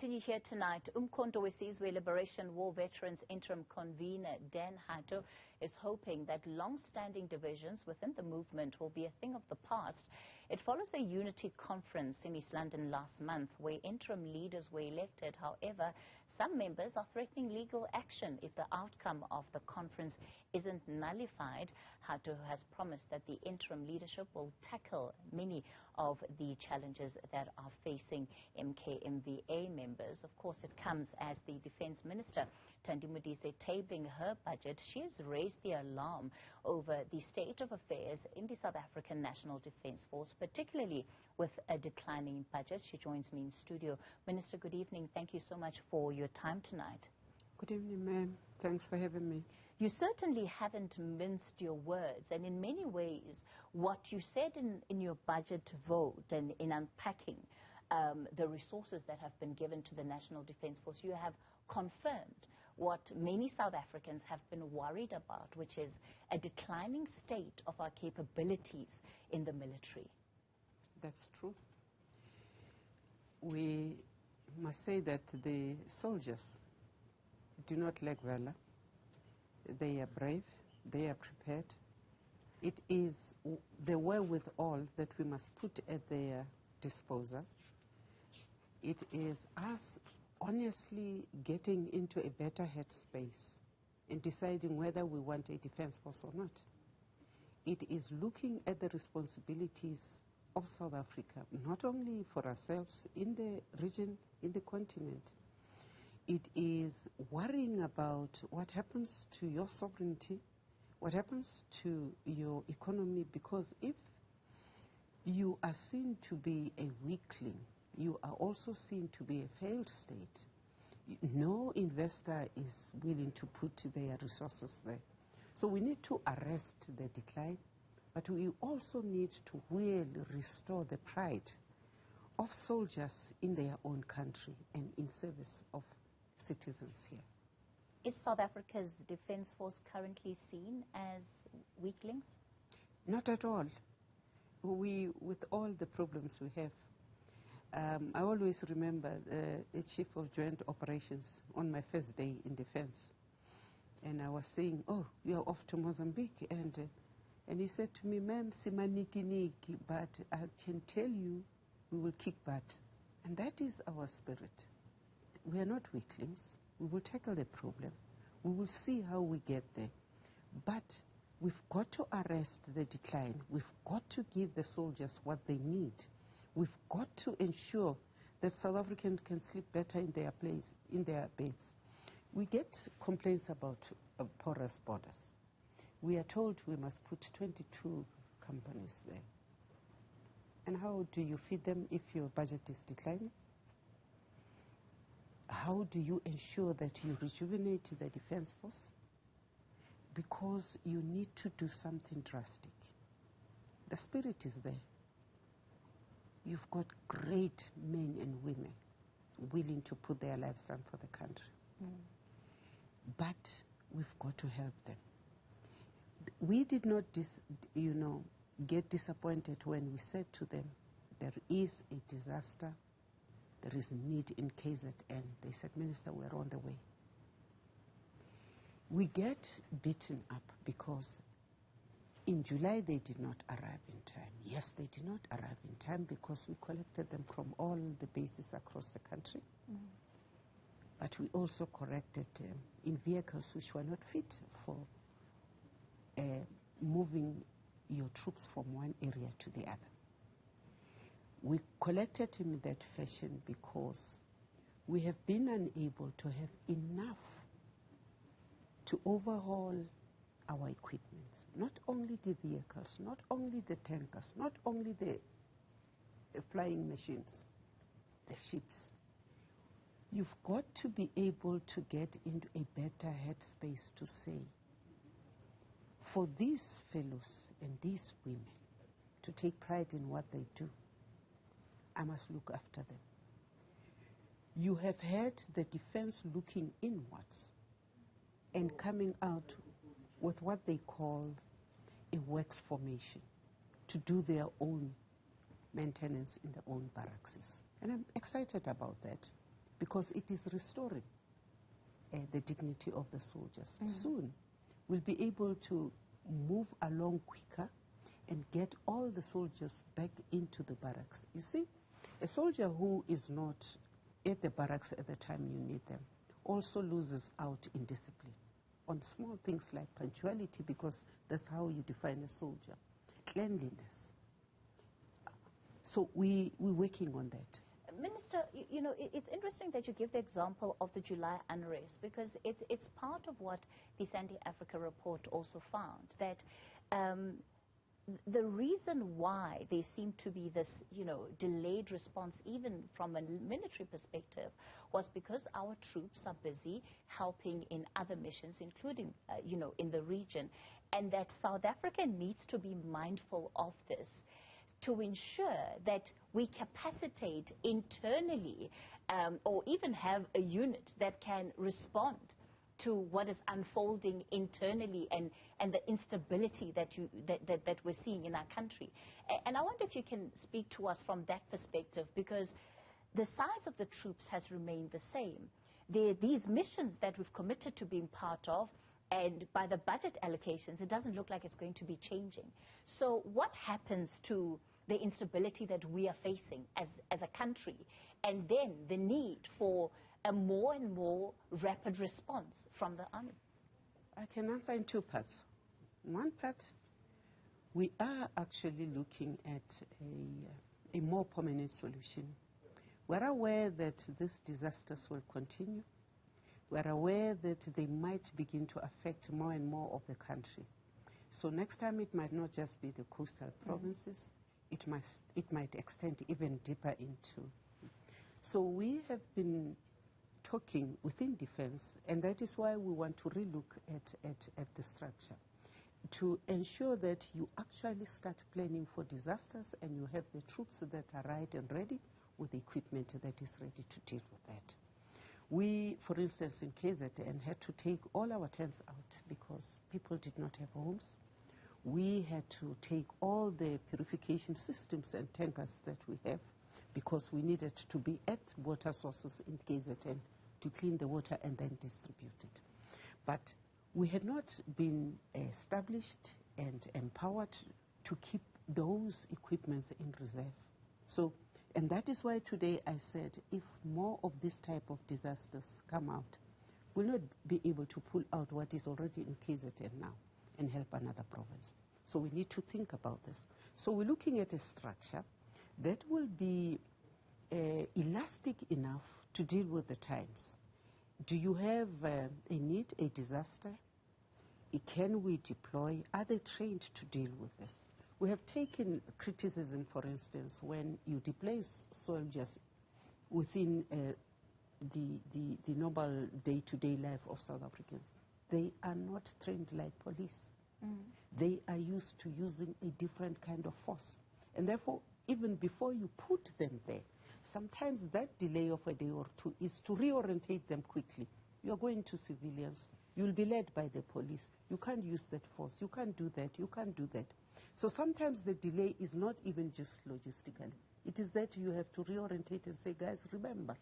continue here tonight. Umkhonto Sizwe Liberation War Veterans Interim Convener Hato is hoping that long-standing divisions within the movement will be a thing of the past. It follows a unity conference in East London last month where interim leaders were elected. However, some members are threatening legal action if the outcome of the conference isn't nullified. Hato has promised that the interim leadership will tackle many of the challenges that are facing MKMVA members. Of course, it comes as the Defence Minister, Thandi Modise, tabling her budget. She has raised the alarm over the state of affairs in the South African National Defence Force, particularly with a declining budget. She joins me in studio. Minister, good evening. Thank you so much for your time tonight. Good evening, ma'am. Thanks for having me. You certainly haven't minced your words, and in many ways, what you said in your budget vote and in unpacking the resources that have been given to the National Defence Force, you have confirmed what many South Africans have been worried about, which is a declining state of our capabilities in the military. That's true. We must say that the soldiers do not lack valor. They are brave. They are prepared. It is the wherewithal that we must put at their disposal. It is us honestly getting into a better headspace and deciding whether we want a defense force or not. It is looking at the responsibilities of South Africa, not only for ourselves in the region, in the continent. It is worrying about what happens to your sovereignty, what happens to your economy, because if you are seen to be a weakling, you are also seen to be a failed state. No investor is willing to put their resources there. So we need to arrest the decline, but we also need to really restore the pride of soldiers in their own country and in service of citizens here. Is South Africa's Defence Force currently seen as weaklings? Not at all. With all the problems we have, I always remember the Chief of Joint Operations on my first day in defense. And I was saying, oh, you are off to Mozambique. And he said to me, ma'am, simaniki, but I can tell you we will kick butt. And that is our spirit. We are not weaklings. We will tackle the problem. We will see how we get there. But we've got to arrest the decline. We've got to give the soldiers what they need. We've got to ensure that South Africans can sleep better in their place, in their beds. We get complaints about porous borders. We are told we must put 22 companies there. And how do you feed them if your budget is declining? How do you ensure that you rejuvenate the defense force? Because you need to do something drastic. The spirit is there. You've got great men and women willing to put their lives down for the country. But we've got to help them. We did not, get disappointed when we said to them, there is a disaster, there is need in KZN. They said, Minister, we're on the way. We get beaten up because in July they did not arrive in time. Yes, they did not arrive in time because we collected them from all the bases across the country. But we also corrected them in vehicles which were not fit for moving your troops from one area to the other. We collected him in that fashion because we have been unable to have enough to overhaul our equipment. Not only the vehicles, not only the tankers, not only the flying machines, the ships. You've got to be able to get into a better headspace to say, for these fellows and these women to take pride in what they do, I must look after them. You have had the defense looking inwards and coming out with what they called a works formation to do their own maintenance in their own barracks. And I'm excited about that because it is restoring the dignity of the soldiers. Soon, we'll be able to move along quicker and get all the soldiers back into the barracks. You see, a soldier who is not at the barracks at the time you need them also loses out in discipline on small things like punctuality, because that's how you define a soldier. Cleanliness. So we're working on that. Minister, you know, it's interesting that you give the example of the July unrest, because it's part of what the Thandi Africa report also found, that the reason why there seemed to be this, you know, delayed response, even from a military perspective, was because our troops are busy helping in other missions, including, you know, in the region, and that South Africa needs to be mindful of this to ensure that we capacitate internally or even have a unit that can respond to what is unfolding internally and the instability that we're seeing in our country. And I wonder if you can speak to us from that perspective, because the size of the troops has remained the same. These missions that we've committed to being part of, and by the budget allocations, it doesn't look like it's going to be changing. So what happens to the instability that we are facing as a country, and then the need for a more and more rapid response from the army? I can answer in two parts. One part, we are actually looking at a more permanent solution. We're aware that these disasters will continue. We're aware that they might begin to affect more and more of the country. So next time it might not just be the coastal provinces, it might extend even deeper into. So we have been talking within defense, and that is why we want to relook at the structure, to ensure that you actually start planning for disasters and you have the troops that are right and ready with the equipment that is ready to deal with that. We, for instance, in KZN had to take all our tents out because people did not have homes. We had to take all the purification systems and tankers that we have because we needed to be at water sources in KZN to clean the water and then distribute it. But we had not been established and empowered to keep those equipments in reserve. So, and that is why today I said if more of this type of disasters come out, we'll not be able to pull out what is already in KZN now and help another province. So we need to think about this. So we're looking at a structure that will be elastic enough to deal with the times. Do you have a need, a disaster? Can we deploy? Are they trained to deal with this? We have taken criticism, for instance, when you deploy soldiers within the normal day-to-day life of South Africans. They are not trained like police. They are used to using a different kind of force. And therefore, even before you put them there, sometimes that delay of a day or two is to reorientate them quickly. You're going to civilians. You'll be led by the police. You can't use that force. You can't do that. You can't do that. So sometimes the delay is not even just logistically. It is that you have to reorientate and say, guys, remember.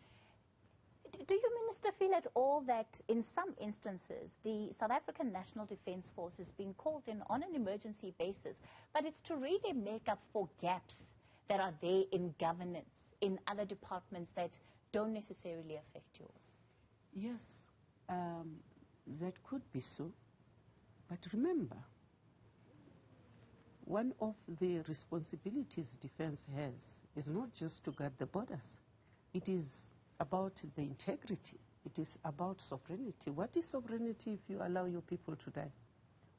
Do you, Minister, feel at all that in some instances the South African National Defence Force is being called in on an emergency basis, but it's to really make up for gaps that are there in governance, in other departments that don't necessarily affect yours? Yes, that could be so. But remember, one of the responsibilities defense has is not just to guard the borders. It is about the integrity. It is about sovereignty. What is sovereignty if you allow your people to die?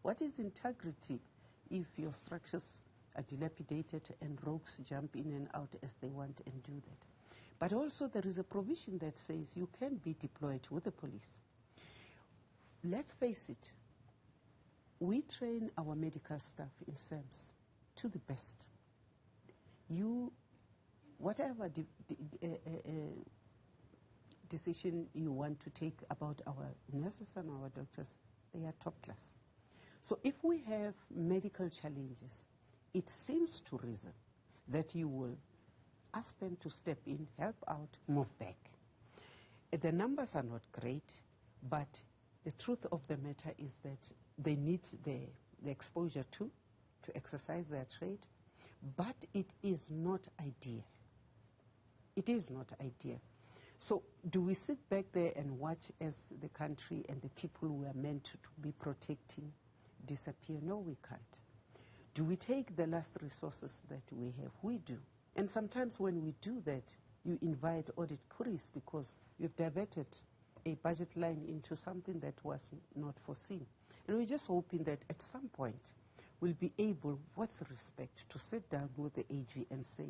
What is integrity if your structures are dilapidated and rogues jump in and out as they want and do that? But also there is a provision that says you can be deployed with the police. Let's face it, we train our medical staff in SAMS to the best. Whatever decision you want to take about our nurses and our doctors, they are top class. So if we have medical challenges, it seems to reason that you will ask them to step in, help out, move back. The numbers are not great, but the truth of the matter is that they need the exposure to exercise their trade, but it is not ideal. It is not ideal. So do we sit back there and watch as the country and the people we are meant to be protecting disappear? No, we can't. Do we take the last resources that we have? We do. And sometimes when we do that, you invite audit queries because you've diverted a budget line into something that was not foreseen. And we're just hoping that at some point we'll be able, with respect, to sit down with the AG and say,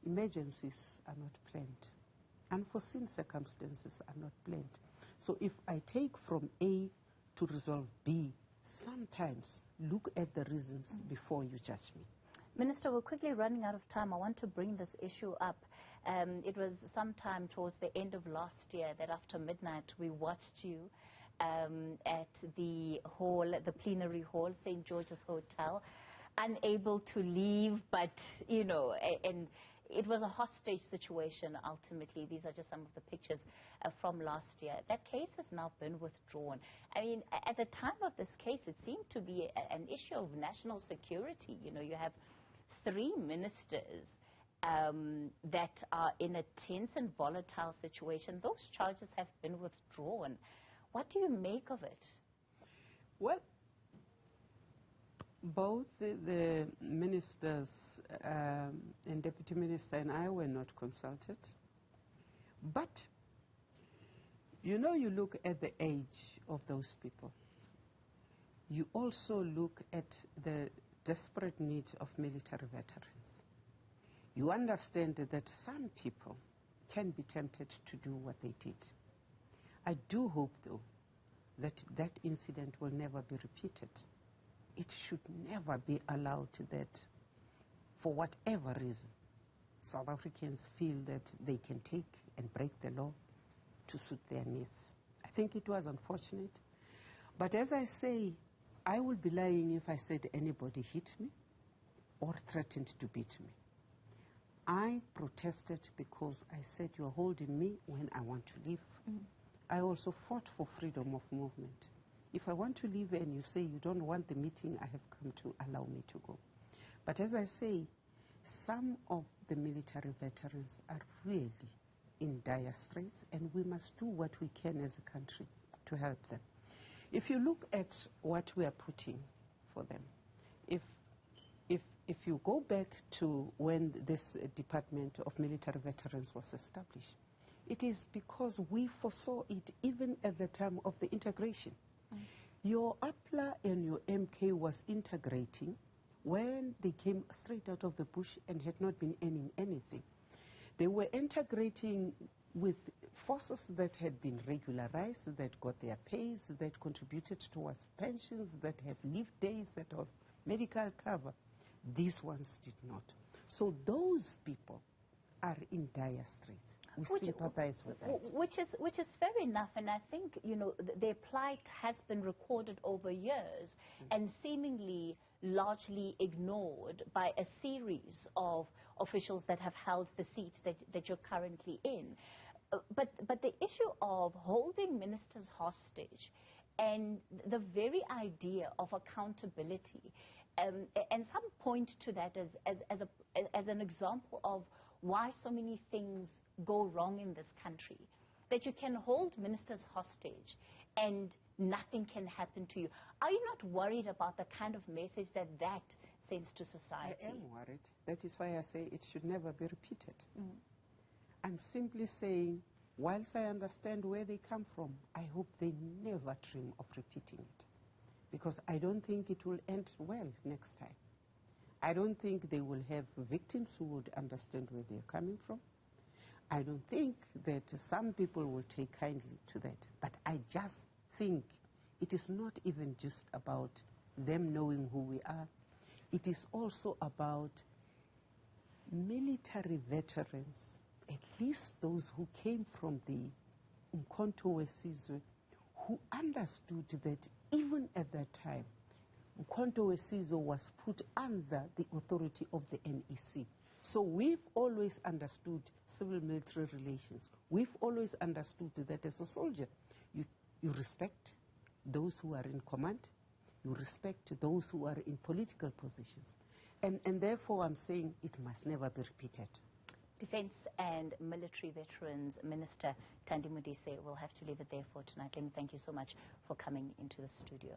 emergencies are not planned. Unforeseen circumstances are not planned. So if I take from A to resolve B, sometimes look at the reasons before you judge me. Minister, we're quickly running out of time. I want to bring this issue up. It was sometime towards the end of last year that after midnight we watched you at the hall, the plenary hall, St. George's Hotel, unable to leave, but, you know, and it was a hostage situation ultimately. These are just some of the pictures from last year. That case has now been withdrawn. I mean, at the time of this case, it seemed to be an issue of national security. You know, you have 3 ministers that are in a tense and volatile situation. Those charges have been withdrawn. What do you make of it? Well, both the ministers and deputy minister and I were not consulted. But, you know, you look at the age of those people. You also look at the desperate need of military veterans. You understand that some people can be tempted to do what they did. I do hope, though, that that incident will never be repeated. It should never be allowed that, for whatever reason, South Africans feel that they can take and break the law to suit their needs. I think it was unfortunate. But as I say, I would be lying if I said anybody hit me or threatened to beat me. I protested because I said, you're holding me when I want to leave. I also fought for freedom of movement. If I want to leave and you say you don't want the meeting, I have come to allow me to go. But as I say, some of the military veterans are really in dire straits, and we must do what we can as a country to help them. If you look at what we are putting for them, if you go back to when this Department of Military Veterans was established, it is because we foresaw it even at the time of the integration. Your APLA and your MK was integrating when they came straight out of the bush and had not been earning anything. They were integrating with forces that had been regularized, that got their pays, that contributed towards pensions, that have leave days, that have medical cover. These ones did not. So those people are in dire straits. We sympathize with that. Which is fair enough, and I think, you know, their plight has been recorded over years and seemingly largely ignored by a series of officials that have held the seat that you're currently in. But the issue of holding ministers hostage and the very idea of accountability, and some point to that as an example of why so many things go wrong in this country, that you can hold ministers hostage and nothing can happen to you. Are you not worried about the kind of message that sends to society? I am worried. That is why I say it should never be repeated. I'm simply saying, whilst I understand where they come from, I hope they never dream of repeating it, because I don't think it will end well next time. I don't think they will have victims who would understand where they're coming from. I don't think that some people will take kindly to that. But I just think it is not even just about them knowing who we are. It is also about military veterans, at least those who came from the Umkhonto Sizwe, who understood that even at that time, Umkhonto Sizwe was put under the authority of the NEC. So we've always understood civil-military relations. We've always understood that as a soldier, you respect those who are in command, you respect those who are in political positions. And therefore, I'm saying it must never be repeated. Defense and Military Veterans Minister Thandi Modise will have to leave it there for tonight. Let me thank you so much for coming into the studio.